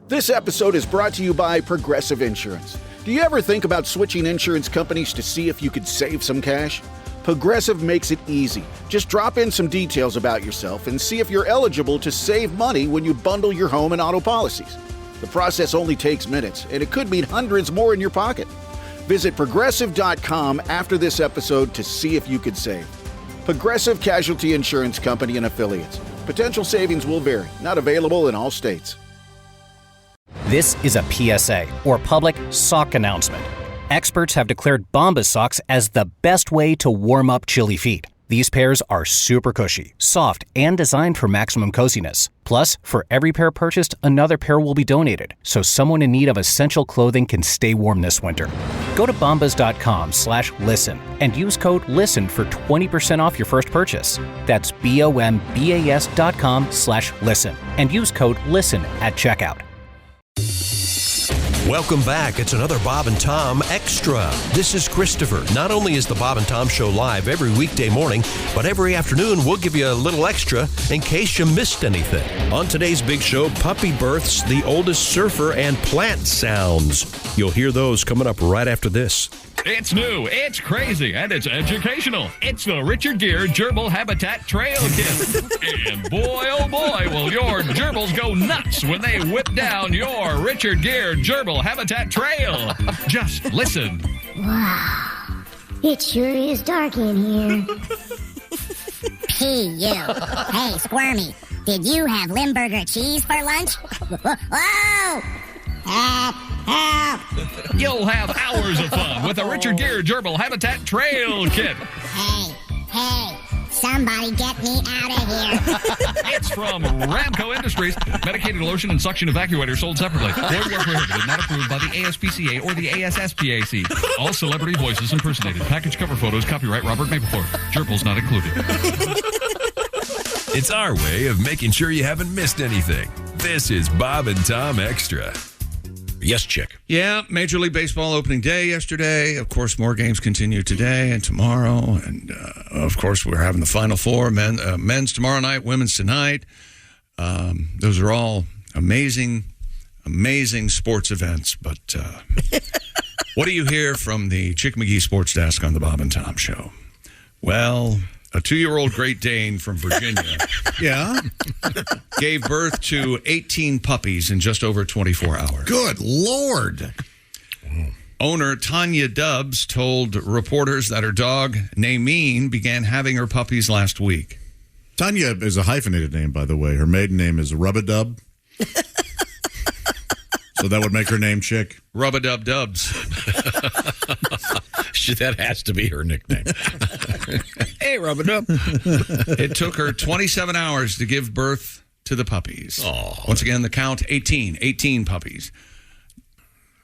This episode is brought to you by Progressive Insurance. Do you ever think about switching insurance companies to see if you could save some cash? Progressive makes it easy. Just drop in some details about yourself and see if you're eligible to save money when you bundle your home and auto policies. The process only takes minutes, and it could mean hundreds more in your pocket. Visit Progressive.com after this episode to see if you could save. Progressive Casualty Insurance Company and Affiliates. Potential savings will vary. Not available in all states. This is a PSA, or public sock announcement. Experts have declared Bombas socks as the best way to warm up chilly feet. These pairs are super cushy, soft, and designed for maximum coziness. Plus, for every pair purchased, another pair will be donated, so someone in need of essential clothing can stay warm this winter. Go to bombas.com/listen and use code LISTEN for 20% off your first purchase. That's BOMBAS.com/listen and use code LISTEN at checkout. Welcome back. It's another Bob and Tom Extra. This is Christopher. Not only is the Bob and Tom Show live every weekday morning, but every afternoon we'll give you a little extra in case you missed anything. On today's big show, puppy births, the oldest surfer, and plant sounds. You'll hear those coming up right after this. It's new, it's crazy, and it's educational. It's the Richard Gere Gerbil Habitat Trail Kit. And boy, oh boy, will your gerbils go nuts when they whip down your Richard Gere Gerbil Habitat Trail. Just listen. Wow, it sure is dark in here. P.U. Hey, Squirmy, did you have Limburger cheese for lunch? Whoa! Help! Help! You'll have hours of fun with the Richard Gere Gerbil Habitat Trail Kit. Hey, somebody get me out of here. It's from Ramco Industries. Medicated lotion and suction evacuator sold separately. Void where prohibited. Not approved by the ASPCA or the ASSPAC. All celebrity voices impersonated. Package cover photos. Copyright Robert Mapplethorpe. Gerbils not included. It's our way of making sure you haven't missed anything. This is Bob and Tom Extra. Yes, Chick. Yeah, Major League Baseball opening day yesterday. Of course, more games continue today and tomorrow. And, of course, we're having the Final Four, men's tomorrow night, women's tonight. Those are all amazing sports events. But what do you hear from the Chick McGee Sports Desk on the Bob and Tom Show? Well, a 2-year-old Great Dane from Virginia gave birth to 18 puppies in just over 24 hours. Good Lord. Owner Tanya Dubbs told reporters that her dog, Nameen, began having her puppies last week. Tanya is a hyphenated name, by the way. Her maiden name is Rub-a-Dub. So that would make her name Chick. Rub-a-Dub Dubs. That has to be her nickname. Hey, Rub-a-Dub. It took her 27 hours to give birth to the puppies. Oh. Once again, the count, 18 puppies.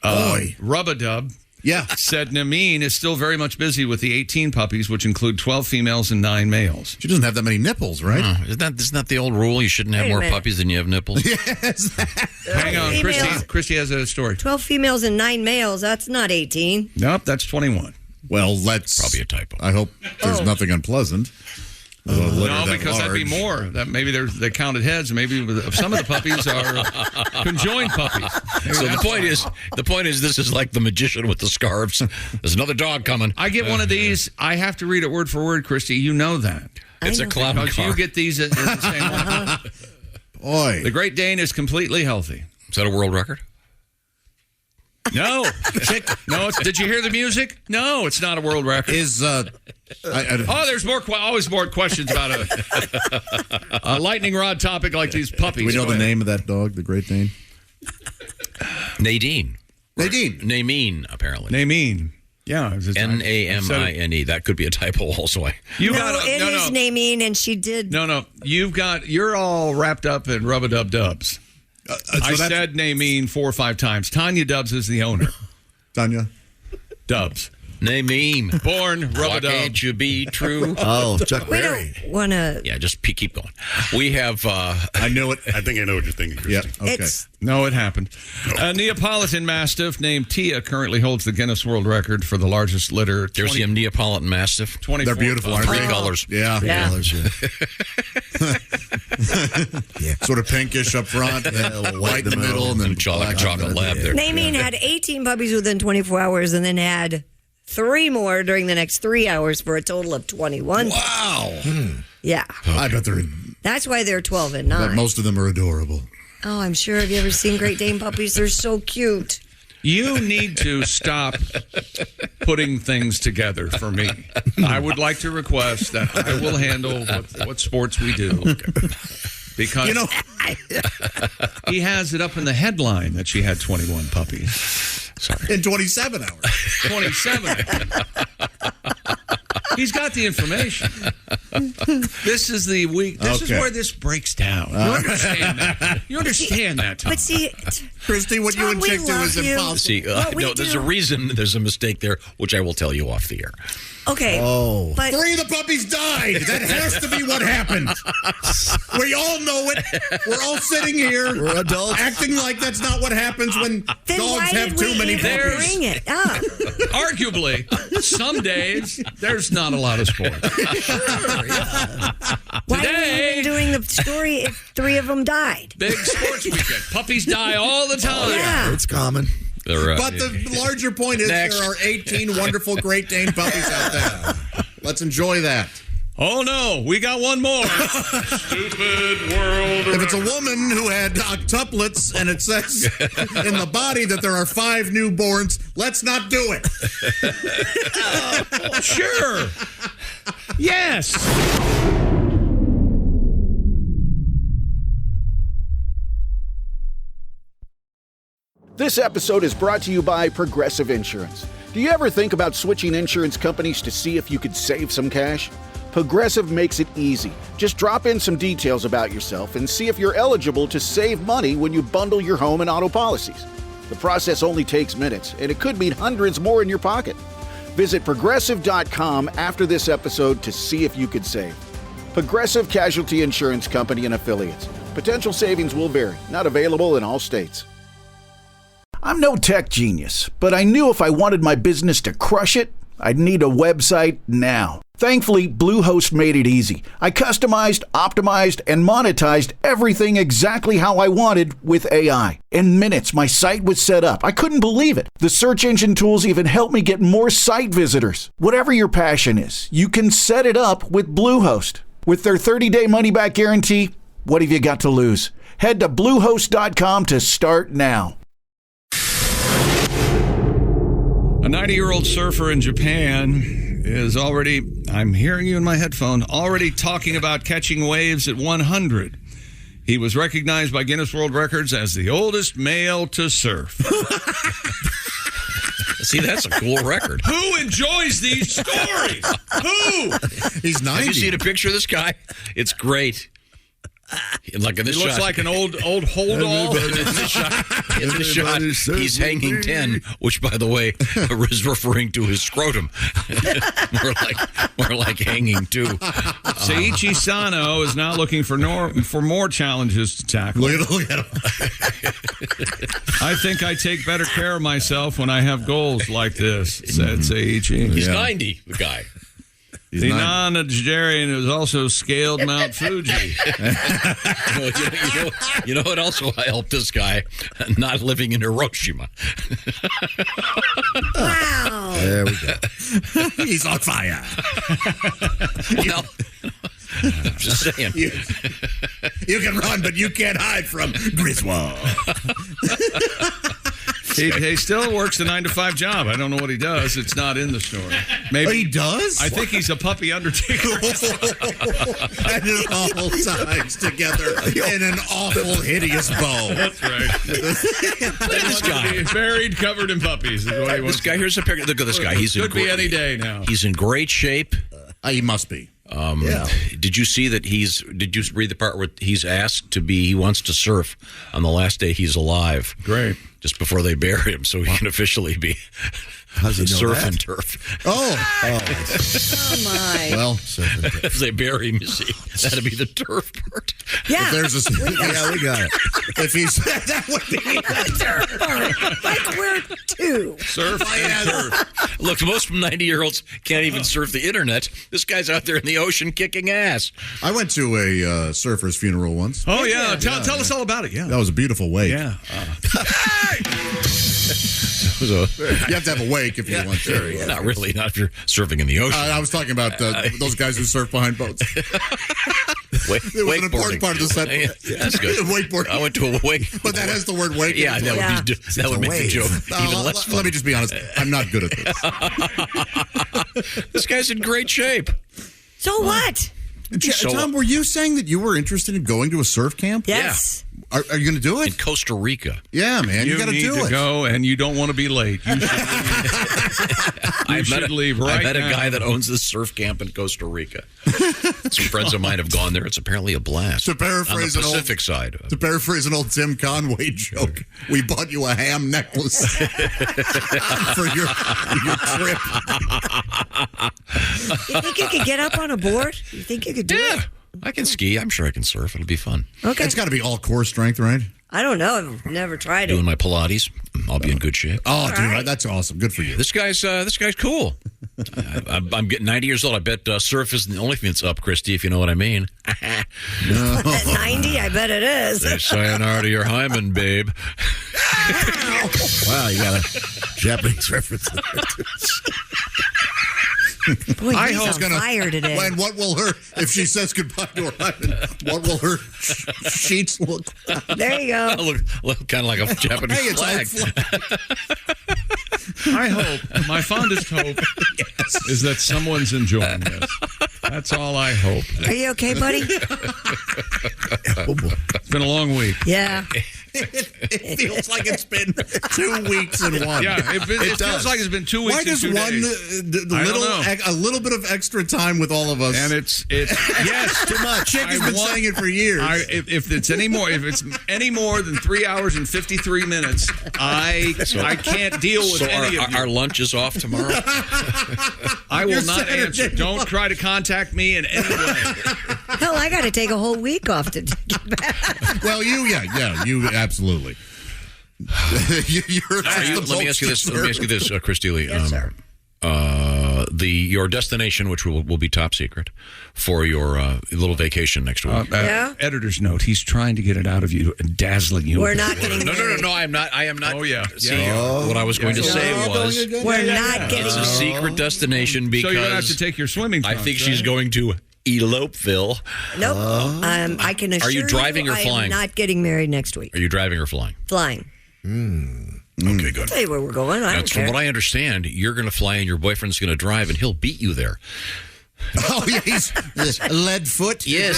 Boy. Rub-a-Dub Yeah. said Nameen is still very much busy with the 18 puppies, which include 12 females and 9 males. She doesn't have that many nipples, right? Isn't that the old rule? You shouldn't have more puppies than you have nipples? Yes. Hang on, females. Christy has a story. 12 females and 9 males. That's not 18. Nope, that's 21. Well, that's Probably a typo. I hope there's nothing unpunpleasant. No, because that'd be more. That maybe they counted heads. Maybe some of the puppies are conjoined puppies. So the point is, this is like the magician with the scarves. There's another dog coming. I get one of these. I have to read it word for word, Christy. You know that. It's a clown Because car. you get these at the same time. Boy. The Great Dane is completely healthy. Is that a world record? No. Did you hear the music? No, it's not a world record. Is there's always more questions about a lightning rod topic like these puppies. Do we know the name of that dog, the Great Dane? Nadine. Nameen, apparently. Nameen. Yeah. Namine. That could be a typo also. It is Nameen, and she did. No. You're all wrapped up in Rub-a-Dub Dubs. I said Nameen 4 or 5 times. Tanya Dubbs is the owner. Tanya Dubbs. Naeem. Born Why rub-a-dub. can't you be true? Oh, Chuck We Berry. don't want to. Yeah, just keep going. We have... I know it. I think I know what you're thinking. Yeah. Kristen. Okay. It's No, it happened. A Neapolitan Mastiff named Tia currently holds the Guinness World Record for the largest litter. There's the Neapolitan Mastiff. 24 They're beautiful, aren't Three they? colors. Yeah. Yeah. Yeah. Sort of pinkish up front, a little white in the middle, and then black. Chocolate lab there. Naming had 18 puppies within 24 hours and then had 3 more during the next 3 hours for a total of 21. Wow. Yeah. I bet That's why they're 12 and 9. most of them are adorable. Oh, I'm sure. Have you ever seen Great Dane puppies? They're so cute. You need to stop putting things together for me. I would like to request that I will handle what sports we do. Because he has it up in the headline that she had 21 puppies. Sorry. In 27 hours. 27. He's got the information. This is the week. This is where this breaks down. You understand that? You understand that, Tom. But see, Christy, what Tom, you and we Chick do love is you. impossible. See, we there's do. a reason. There's a mistake there, which I will tell you off the air. okay. Oh. But 3 of the puppies died. That has to be what happened. We all know it. We're all sitting here. We're adults. Acting like that's not what happens when then dogs why have did too we many even puppies. bring it up? Arguably, some days there's not a lot of sport. Why are we Today- even doing the story if 3 of them died? Big sports weekend. Puppies die all the time. Yeah. It's common. But the larger point is Next. there are 18 wonderful Great Dane puppies out there. Let's enjoy that. Oh no, we got one more. Stupid world. If it's a woman who had octuplets and it says in the body that there are 5 newborns, let's not do it. Sure. Yes. This episode is brought to you by Progressive Insurance. Do you ever think about switching insurance companies to see if you could save some cash? Progressive makes it easy. Just drop in some details about yourself and see if you're eligible to save money when you bundle your home and auto policies. The process only takes minutes, and it could mean hundreds more in your pocket. Visit Progressive.com after this episode to see if you could save. Progressive Casualty Insurance Company and Affiliates. Potential savings will vary. Not available in all states. I'm no tech genius, but I knew if I wanted my business to crush it, I'd need a website now. Thankfully, Bluehost made it easy. I customized, optimized, and monetized everything exactly how I wanted with AI. In minutes, my site was set up. I couldn't believe it. The search engine tools even helped me get more site visitors. Whatever your passion is, you can set it up with Bluehost. With their 30-day money-back guarantee, what have you got to lose? Head to Bluehost.com to start now. A 90-year-old surfer in Japan is already, I'm hearing you in my headphone, already talking about catching waves at 100. He was recognized by Guinness World Records as the oldest male to surf. See, that's a cool record. Who enjoys these stories? Who? He's 90. Have you seen a picture of this guy? It's great. Like in this He looks shot, like an old hold all. in this shot, he's hanging 10, which, by the way, is referring to his scrotum. more like hanging 2. Seiichi Sano is now looking for more challenges to tackle. Look at him. I think I take better care of myself when I have goals like this, said Seiichi. He's 90, the guy. The non-Nigerian who's also scaled Mount Fuji. You know what also helped this guy? Not living in Hiroshima. Wow. There we go. He's on fire. Well, I'm just saying. You can run, but you can't hide from Griswold. He still works the 9-to-5 job. I don't know what he does. It's not in the story. Maybe He does? I think he's a puppy undertaker. And it all ties together in an awful, hideous bow. That's right. This guy. Buried, covered in puppies. Is what he wants. This guy, here's a picture. Look at this guy. He's Could be any day now. He's in great shape. He must be. Did you see that did you read the part where he wants to surf on the last day he's alive? Great. Just before they bury him, so he can officially be surf and turf. Oh my. Well, if they bury him, you see, that'd be the turf part. Yeah. If there's we got it. If he's that would be Turf part. Like we're two. Surf and turf. Look, most 90-year-olds can't even surf the internet. This guy's out there in the ocean kicking ass. I went to a surfer's funeral once. Oh, yeah. Tell us all about it. Yeah. That was a beautiful wake. Yeah. You have to have a wake if you want to. Not really. Not if you're surfing in the ocean. I was talking about those guys who surf behind boats. It was an important part of the set. That's good. Wakeboarding. I went to a wake. But that has the word wake. Yeah, that would make the joke even less fun. Let me just be honest. I'm not good at this. This guy's in great shape. So what? Tom, were you saying that you were interested in going to a surf camp? Yes. Are you going to do it? In Costa Rica. Yeah, man. You got to do it. Go, and you don't want to be late. You should leave right I met now. a guy that owns this surf camp in Costa Rica. Some friends of mine have gone there. It's apparently a blast. To paraphrase on the Pacific side. To paraphrase an old Tim Conway joke, we bought you a ham necklace for your trip. You think you could get up on a board? You think you could do it? I can ski. I'm sure I can surf. It'll be fun. Okay. It's got to be all core strength, right? I don't know. I've never tried it. Doing my Pilates. I'll be in good shape. Oh, dude, that's awesome. Good for you. This guy's cool. I'm getting 90 years old. I bet surf isn't the only thing that's up, Christy, if you know what I mean. At 90, I bet it is. Say sayonara to your hymen, babe. Wow, you got a Japanese reference. Boy, he's on fire today. And what will her, if she says goodbye to her husband, what will her sheets look like? There you go. Look kind of like a Japanese flag. I hope, my fondest hope is that someone's enjoying this. That's all I hope. Are you okay, buddy? It's been a long week. Yeah. It feels like it's been 2 weeks in one. Yeah, it feels like it's been 2 weeks. Why does a little bit of extra time with all of us? And it's yes, too much. Chick has been saying it for years. If it's any more than 3 hours and 53 minutes, I can't deal with any of you. Our lunch is off tomorrow. I will not answer. Don't try to contact me in any way. Hell, I got to take a whole week off to get back. Well, you absolutely. Let me ask you this, Christy Lee. Yes, sir. Your destination, which will be top secret, for your little vacation next week. Editor's note: he's trying to get it out of you and dazzling you. We're not getting married. No, I am not. Oh yeah. See, what I was going to say was we're not getting it's a secret destination because so you're gonna have to take your swimming trunks, I think she's going to Elopeville. Nope. I can assure Are you driving or I flying? am not getting married next week. Are you driving or flying? Flying. Okay, good. I'll tell you where we're going. I don't care. From what I understand, you're going to fly and your boyfriend's going to drive, and he'll beat you there. Oh, yeah, he's lead foot. Yes.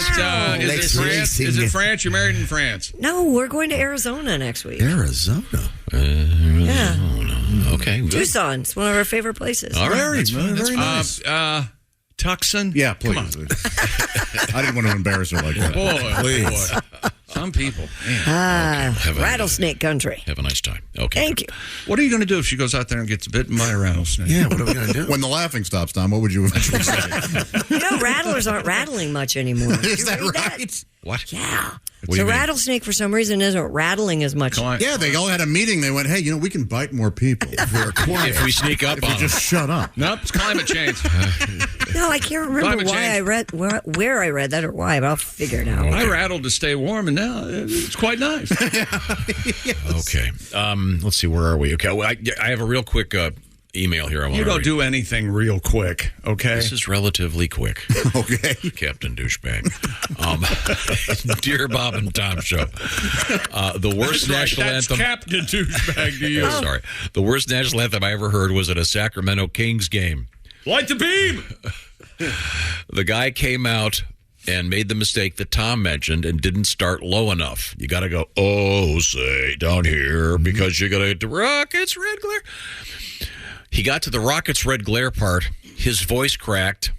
Is it France? You're married in France? No, we're going to Arizona next week. Arizona. Yeah. Okay. Good. Tucson. It's one of our favorite places. All right. Very nice. Tucson? Yeah, please. Come on. I didn't want to embarrass her like that. Boy, please. Boy. Some people. Rattlesnake country. Have a nice time. Okay. Thank you. What are you going to do if she goes out there and gets bitten by a rattlesnake? Yeah, what are we going to do? When the laughing stops, Tom, what would you eventually say? Rattlers aren't rattling much anymore. Is that right? What? Yeah. What do So you mean? rattlesnake, for some reason, isn't rattling as much. Yeah, they all had a meeting. They went, hey, we can bite more people if we're quiet. If we sneak up if on you just shut up. Nope, it's climate change. No, I can't remember why I read where I read that or why, but I'll figure it out. I rattled to stay warm, and now it's quite nice. Okay. Let's see. Where are we? Okay. Well, I have a real quick email here. You don't do anything real quick, okay? This is relatively quick. Okay. Captain Douchebag. Dear Bob and Tom Show. The worst national anthem. Captain Douchebag to you. Sorry. The worst national anthem I ever heard was at a Sacramento Kings game. Light the beam! The guy came out and made the mistake that Tom mentioned and didn't start low enough. You got to go, oh, say, down here, because you got to get the Rockets Red Glare. He got to the Rockets Red Glare part. His voice cracked.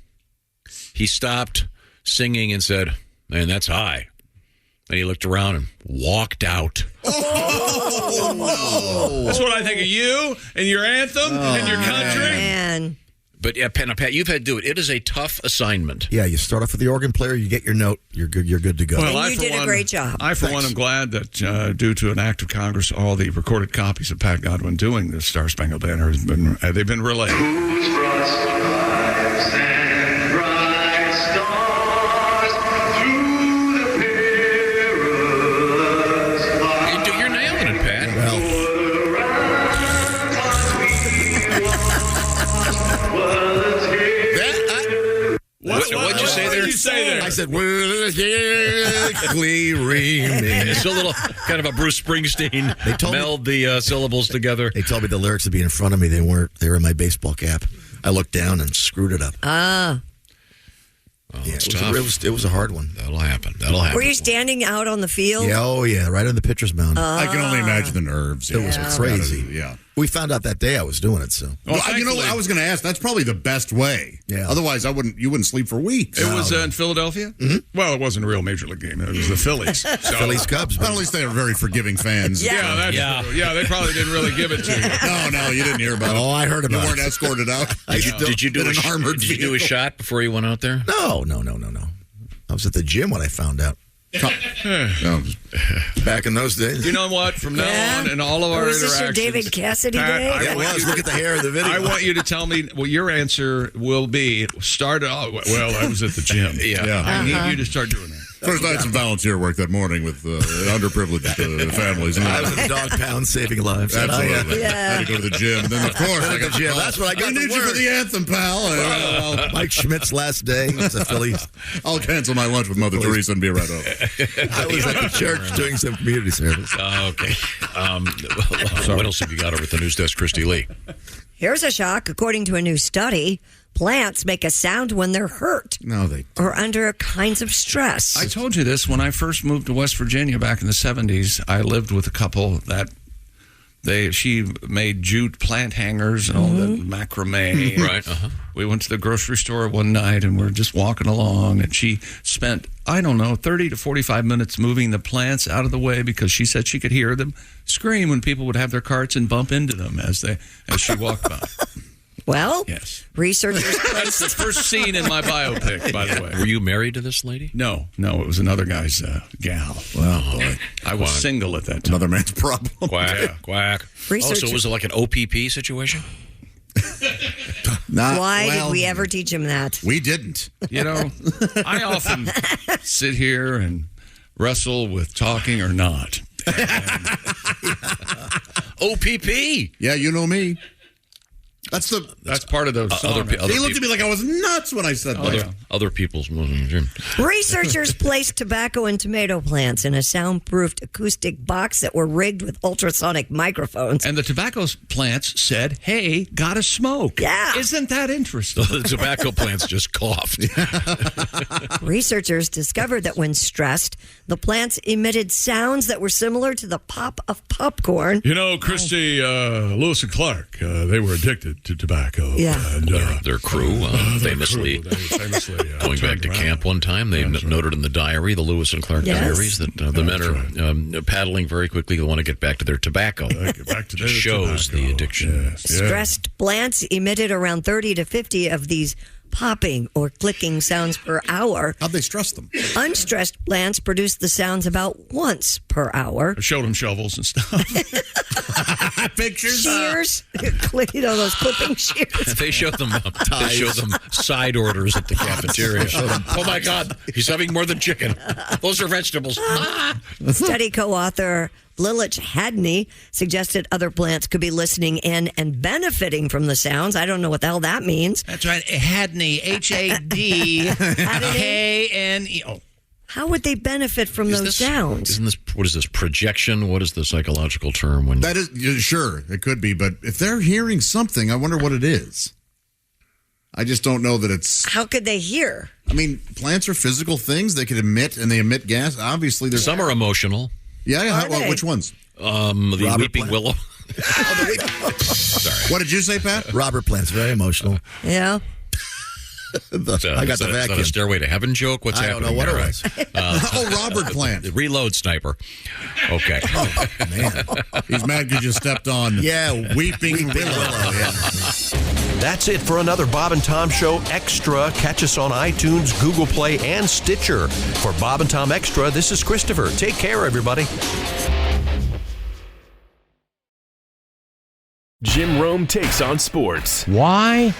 He stopped singing and said, "Man, that's high." And he looked around and walked out. Oh, no. That's what I think of you and your anthem and your country. Man. But yeah, Pat, you've had to do it. It is a tough assignment. Yeah, you start off with the organ player, you get your note, you're good to go. Well, you did a great job. I, for one, am glad that due to an act of Congress, all the recorded copies of Pat Godwin doing the Star Spangled Banner they've been relayed. You're nailing it, Pat. What'd you say there? What did you say there? I said, It's a little kind of a Bruce Springsteen. They told meld the syllables together. They told me the lyrics would be in front of me. They weren't. They were in my baseball cap. I looked down and screwed it up. Yeah, it was a hard one. That'll happen. Were you standing out on the field? Yeah, right on the pitcher's mound. I can only imagine the nerves. It was crazy. Yeah. We found out that day I was doing it, so. Well, I was going to ask. That's probably the best way. Yeah. Otherwise, you wouldn't sleep for weeks. It was in Philadelphia? Mm-hmm. Well, it wasn't a real major league game. It was the Phillies. Phillies Cubs. Well, at least they were very forgiving fans. That's true. Yeah, they probably didn't really give it to you. No, you didn't hear about it. Oh, I heard about it. You weren't escorted out. Did you do a shot before you went out there? No. I was at the gym when I found out. Back in those days. You know what? From now on, in all of our Was interactions, this your David Cassidy day? It was. Look at the hair of the video. I want you to tell me what your answer will be. Started off, well, I was at the gym. Yeah. I need you to start doing that. First, I had some volunteer work that morning with underprivileged families. I was at the dog pound saving lives. Absolutely. I had to go to the gym. And then, of course, I got the gym. That's what I got. I need you for the anthem, pal. Mike Schmidt's last day as a Phillies. I'll cancel my lunch with Mother Teresa and be right over. I was at the church doing some community service. Okay. What else have you got over at the news desk, Christy Lee? Here's a shock. According to a new study, plants make a sound when they're hurt. No, they don't. Or under kinds of stress. I told you this when I first moved to West Virginia back in the 70s. I lived with a couple that she made jute plant hangers and all the macrame. Right. We went to the grocery store one night and we're just walking along, and she spent, 30 to 45 minutes moving the plants out of the way because she said she could hear them scream when people would have their carts and bump into them as she walked by. Well, yes. Researchers. That's the first scene in my biopic, by the way. Were you married to this lady? No, it was another guy's gal. Wow, boy. I was single at that time. Another man's problem. Quack. So was it like an OPP situation? Why did we ever teach him that? We didn't. I often sit here and wrestle with talking or not. OPP. Yeah, you know me. That's part of the song. He looked at me like I was nuts when I said that. Other people's. Researchers placed tobacco and tomato plants in a soundproofed acoustic box that were rigged with ultrasonic microphones. And the tobacco plants said, "Hey, gotta smoke." Yeah. Isn't that interesting? The tobacco plants just coughed. Researchers discovered that when stressed, the plants emitted sounds that were similar to the pop of popcorn. Christy, Lewis and Clark, they were addicted to tobacco. Yeah. And their crew, famously going back to camp one time, they noted in the diary, the Lewis and Clark diaries, that the men are paddling very quickly. They want to get back to their tobacco. Shows the addiction. Yes. Stressed plants emitted around 30 to 50 of these popping or clicking sounds per hour. How'd they stress them? Unstressed plants produce the sounds about once per hour. I showed them shovels and stuff. Pictures? Shears. Those clipping shears. They show them side orders at the cafeteria. Oh my God, he's having more than chicken. Those are vegetables. Study co-author Lilith Hadney suggested other plants could be listening in and benefiting from the sounds. I don't know what the hell that means. That's right. Hadney, Hadney. How would they benefit from those sounds? What is this, projection? What is the psychological term? That is, sure, it could be, but if they're hearing something, I wonder what it is. I just don't know that it's... How could they hear? I mean, plants are physical things. They could emit, and they emit gas. Obviously, there's... Some are emotional. Yeah. Which ones? The weeping willow. Sorry. What did you say, Pat? Robert Plant's very emotional. Yeah. I got the vacuum. Is that a Stairway to Heaven joke? What's I don't happening know what there? it was. Robert Plant. Reload Sniper. Okay. Oh, man. He's mad because you stepped on Weeping Willow. That's it for another Bob and Tom Show Extra. Catch us on iTunes, Google Play, and Stitcher. For Bob and Tom Extra, this is Christopher. Take care, everybody. Jim Rome takes on sports. Why?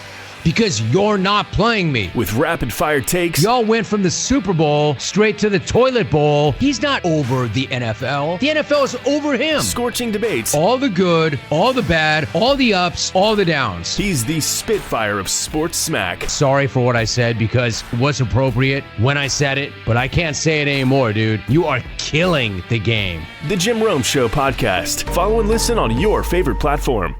Because you're not playing me. With rapid fire takes. Y'all went from the Super Bowl straight to the toilet bowl. He's not over the NFL. The NFL is over him. Scorching debates. All the good, all the bad, all the ups, all the downs. He's the Spitfire of sports smack. Sorry for what I said because it was appropriate when I said it, but I can't say it anymore, dude. You are killing the game. The Jim Rome Show podcast. Follow and listen on your favorite platform.